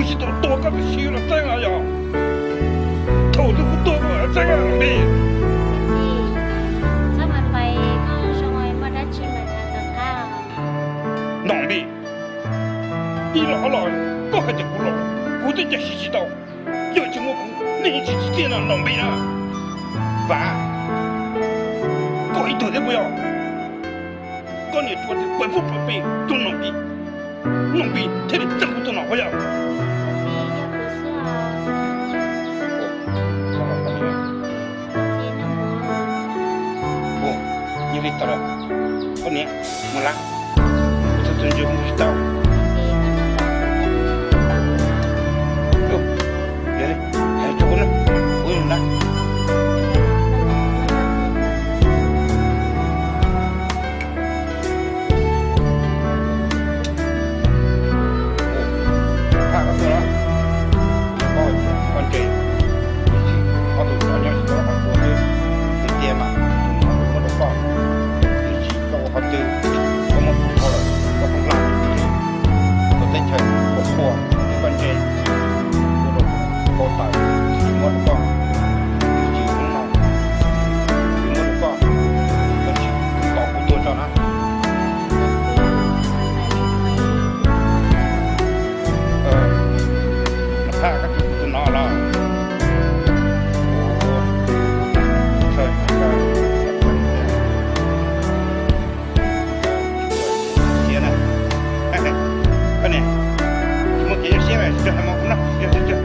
是都多个修了这样呀，头都不多个这样了没？ sao mà mày có xong rồi mà đã chim mày thằng thằng thang能没？你老了，搞还得不老，我这家洗洗澡，要请我姑，你去点了能没啊？饭，搞一头都不要，搞你做的白不白白都能比，能比他的政府都哪好呀？ Ini tara, oh ni, malah, kita tunjuk kita tahu. Tuh, jadi, cukup nak, boleh nak. Oh, apa tu lah? Oh, konti, aku tu tanya sekarang aku tu, dia mah, aku lupa. Họ từ có một họ là có không làm có tên trời có khổ cái con trẻ có độ có tài chỉ một con chỉ không nào chỉ một con con chỉ có của tôi cho nó nó tha các cái của nó là trời cái này một cái xe này cho hai món nó chưa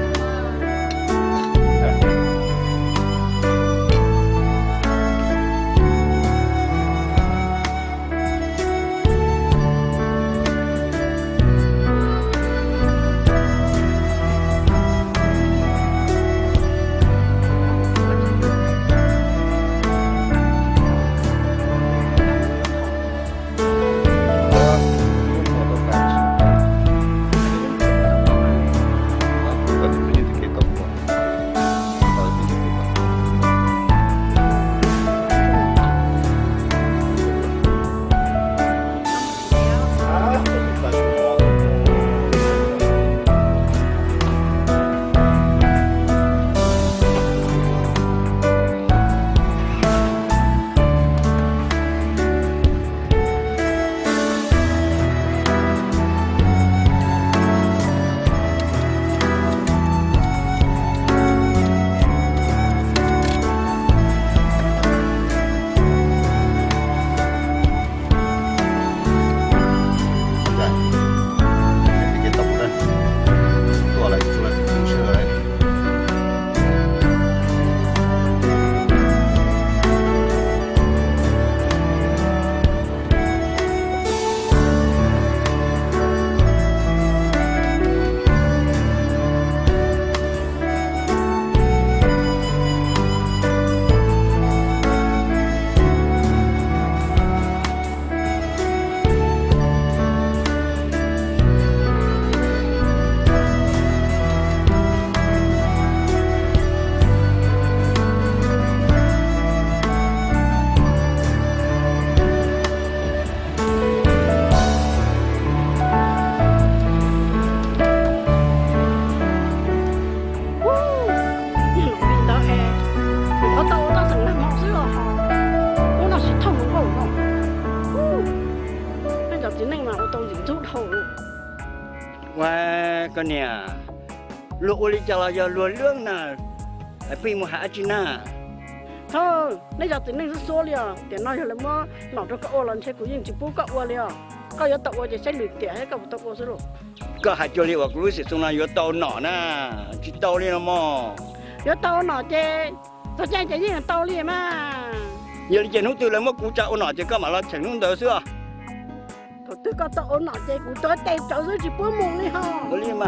con nè lụa đi cho là lụa lương nè phi một hạ chi nè thôi bây giờ tính nên số liền để nói là mà nó cho các ô lần xe của những chỉ bố các ô liền có yếu tàu thì sẽ lụt tiền hay các tàu ô rồi có hai chỗ liệu của sự xong là yếu tàu nọ nè chỉ tàu đi là mò yếu tàu nọ chứ tôi chơi chỉ là tàu liền mà giờ đi chơi nút từ là mất cú chảo nọ chứ có mà là chẳng nút tới xưa tôi có tàu nọ chứ cú tôi tay cháu rồi chỉ bố mông đi ha có liền mà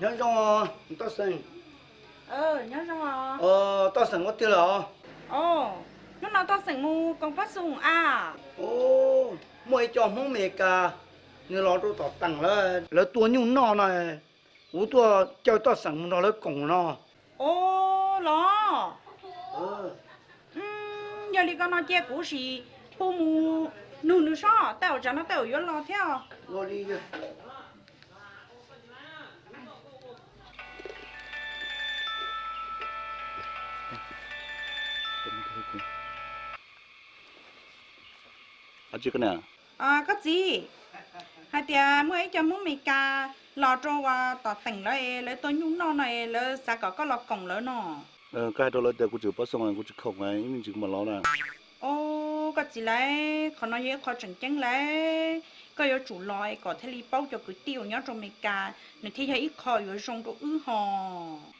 nhớ trong tao sinh nhớ trong tao sinh có tiêu là lúc nào tao sinh mu con phát sung à mày cho mong mẹ cả người lo tôi tỏ tặng là tua nhung nọ này ú tua cho tao sẵn nó là cổng nó Ô, lo. Giờ đi con nói chơi cũ gì, bố mù nụ sao, tao cho nó tao yếu lo theo. lo đi chứ chứ cái nào À, có gì? Hai tia mới cho muốn mày ca lo cho qua tỏ tỉnh lấy tôi nhúng nó này lấy sao có lo cổng lớn nó. cái đó là để cô chịu bắt xong rồi cô chịu không này mình chịu mà lo nè Ô, có gì lấy, còn nói gì khó chừng chừng lấy. Có yếu chủ loại có thể li bao cho cứ tiêu nhớ trong mày ca, nên thấy ít khó yếu trong đồ hò.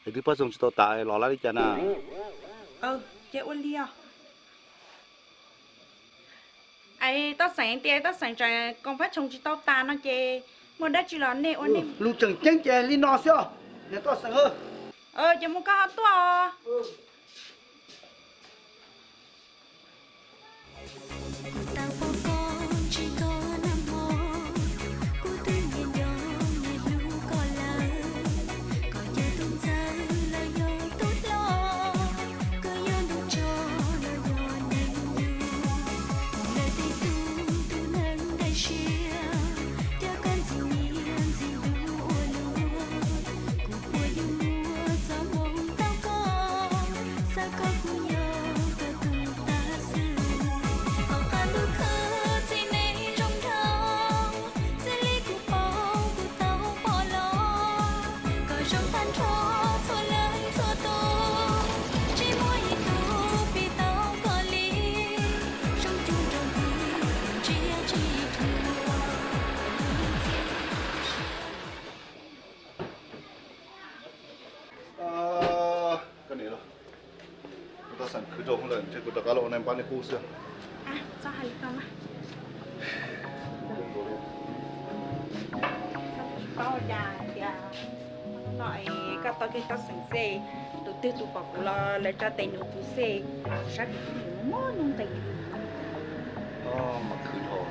thì thứ bắt xong chỉ tao tại lo lại đi chả nào Chị ôn li à? Ai tao sáng trời con phát trong chỉ tao ta nó chê một đất chỉ là nè ôn nè lúc chẳng chén chè li nó xíu để tao sẵn hơn chỉ một cái hot to cái này rồi tao sẵn cứ trông lần chứ cô tao lo này bán đi khu xưa à sao hay không á có già nói các tao cái tao sẵn xe tụi tiêu tụi bọc lo lấy cho tiền nụ tụi xe rất mua nông tiền mà cứ thôi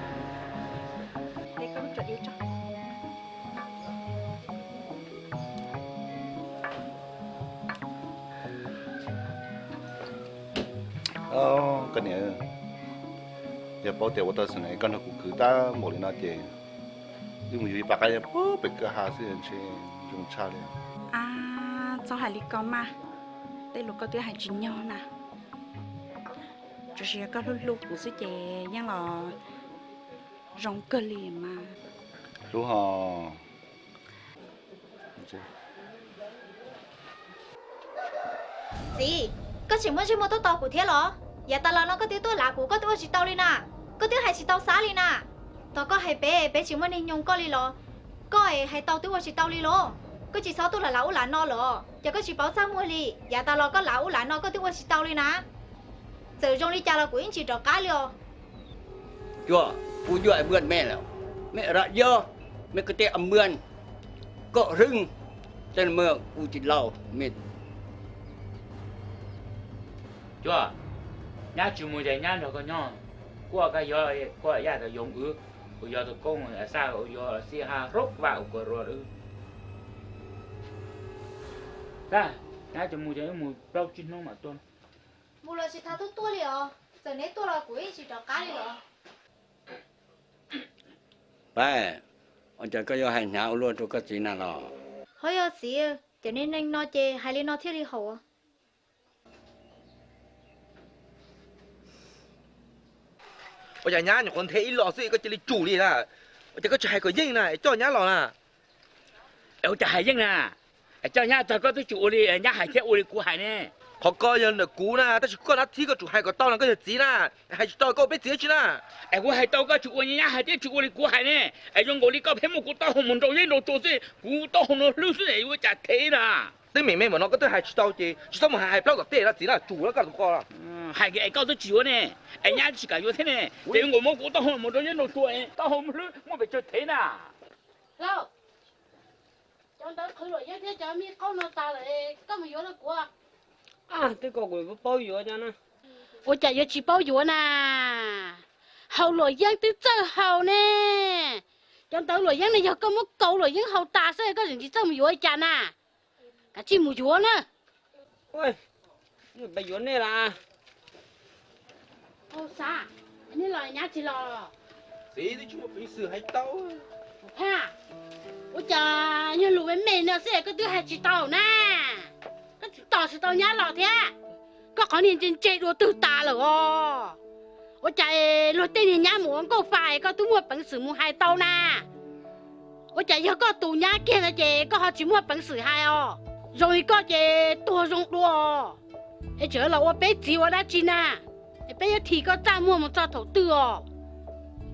để có chuyện yêu cho cái này giờ bảo tiền của tao sẵn này con nó cũng cứ ta một lần nào tiền nhưng mà vì bác cái bố bị cái hà sĩ anh dùng cha liền à sao hay đi con mà đây lúc có tiếng hay chính nhau nè chỉ có lúc của sư chị nhưng là rong cơ liền mà đúng không Gì? Có chỉ muốn chơi mô tô tàu của thế lọ? Dạ ta là nó có tiếng tôi lạ của có tiếng chỉ tàu đi nè. Có tiếng hay chỉ tàu xá đi nè. Tao có hay bé chỉ muốn đi nhung có đi lọ. Có hay tàu tiếng chỉ tàu đi lọ. Có chỉ sáu tôi là lão là no lọ. Giờ có chỉ bảo sang mua đi. Dạ ta là có lão là no có tiếng chỉ tàu đi nè. Giờ trong đi cha là của anh chỉ trò cá liò. chúa u dọa mượn mẹแล้วแม่ระยอแม่ก็เตะเมือนก็รึงแต่เมื่อกูจิเล่าเม็ด chúa nhá chú mùi để nhá rồi con nhon qua cái gió qua nhà cái dùng của gió tụi công ở sao của gió xe ha rốt vào của rồi ra nhá chú mùi để mùi bao chín nó mà tuôn Mua là chỉ thà tôi liò. Giờ nếu tôi là của anh chỉ trò cá đi lọ. ไปอันจะก็ยอให้หนาวล้วนตัวก็สิน่ะหรอ Hơi ở xí, cho nên anh nói chê hay lên nói thiết đi hậu. Bây giờ nhá, còn thấy lọ gì có chỉ là chủ đi là, bây giờ có chạy có dinh này, cho nhá lọ là. eo chả hay nè cho nhá cho có tôi chủ đi nhá hay theo uli của hay nè Họ coi nhân là cú na, ta chỉ có nó thi có chủ hay có tao là có gì na, hay tao có biết gì chứ na. của hay tao có chủ nhá hay theo chủ uli của hay nè dùng của đi có phải một của tao không muốn đâu yên đâu tôi sẽ của tao không nó lưu xuất này của chả thế nè Thế mình mà nó có tới hay tao chứ tao mà hay bao gặp tiền là gì là chủ nó cả tụi con. hai cái cao tôi chịu nè nhá chỉ cả như thế nè để ngồi một của tao không muốn đâu yên đâu tôi tao không lưu mua về cho thế nè Đâu? Cho tới khơi rồi thế cho mi con nó ta lại có mà vô nó của. À, tôi có người bao nhiêu cho nó. Ôi chả vô chỉ bao nhiêu nè. Hậu rồi giang tới giờ hậu nè. chẳng tới rồi dân này giờ có một câu rồi dân hậu ta sẽ có gì trong yếu chả nè cả chim mù chúa nữa ôi bây giờ này là ô sa anh là nhá chỉ lo gì thì chúng ta phải xử hay tao ha ôi cha như lũ bên mình nó sẽ có thứ hai chỉ tàu nè có chỉ tàu nhá lọ thế có khó nhìn trên chạy đua từ ta rồi ôi cha lũ tên thì nhá muốn có phải có tú mua bằng sử mua hai tàu nè ôi cha giờ có tù nhá kia là chị có họ chỉ mua bằng sử hai rồi có chị tua rong đua ấy chờ là ô bé chỉ ô đã chi nè bây giờ thì có cha mua một cho thầu tư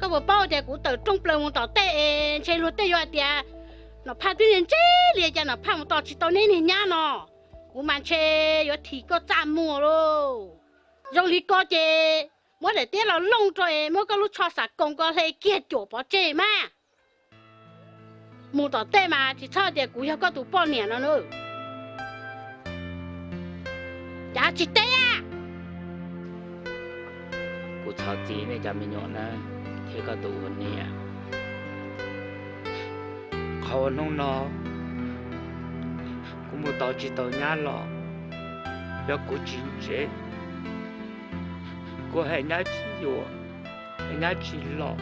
có một bao thì cũng từ trong bờ một tàu tê trên lúa tê rồi thì nó phá tuyến lên chế liền cho nó phá một tàu chỉ tàu nên hình nhá nó cũng mang chế rồi thì có cha mua luôn rồi thì có chế mỗi để tiếc là lông rồi mỗi cái lúc cho sạch công có thể kia chỗ bỏ chế mà một tàu tê mà chỉ cho thì cũng có tụ bao nhiêu nữa giá trị tê àกูชอบจีไม่จำไม่หยอนะเทก็ตัวเนี่ยเขาน้องน้องกูมูต่อจีต่อหน้าหรอแล้วกูจริงเจ๊กูให้หน้าจีอยู่ให้หน้าจีหรอ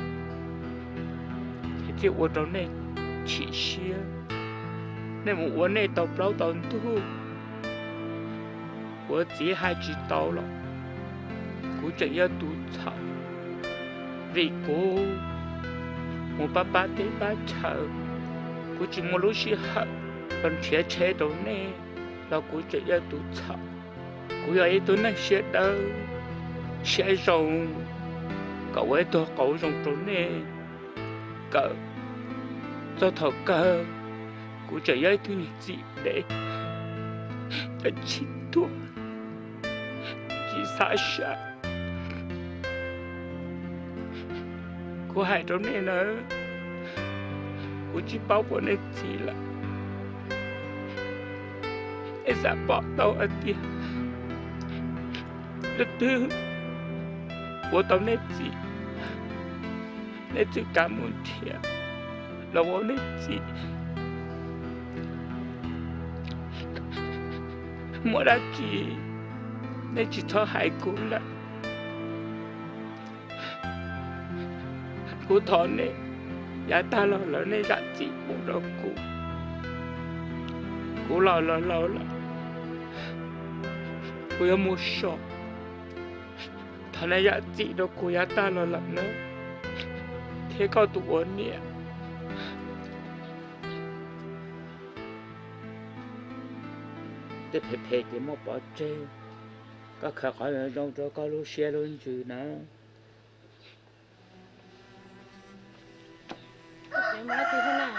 ที่我到那起些那么我那到不了到度我自己还知道了กูจะ要赌场vì cô một ba tế ba chờ cô chỉ một lúc xí hận còn chia chế đồ nè là cô chỉ要赌场cô要一顿那些的些种cậu ấy tôi cậu dùng đồ nè cậu cho thầu cơ cô chỉ要一顿gì để chỉ tôi chỉ sai sai cô hai trong này nữa cô chỉ bảo cô này gì là em sẽ bỏ đâu ở kia lúc thứ cô tao này gì cảm ơn thiệt là cô này gì mỗi đã chỉ cho hai cô là cô thọ này giá ta lo này giá trị của đó cô lo là cô yêu mua shop thọ này giá trị đó cô giá ta lo nữa thế có tụ ổn nè thế phê chỉ một bỏ chơi có khả khỏi ở trong cho có lúc xe luôn chứ nữa em nói thế nào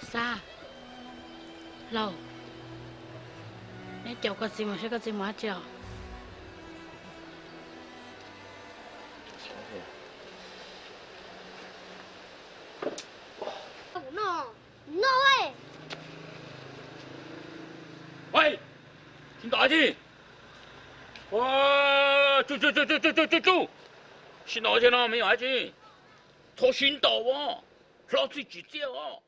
xa lâu nãy cháu có gì mà sẽ có gì mà cháu no ơi喂听到去哇住新到去了没有去偷新到哦老子几件哦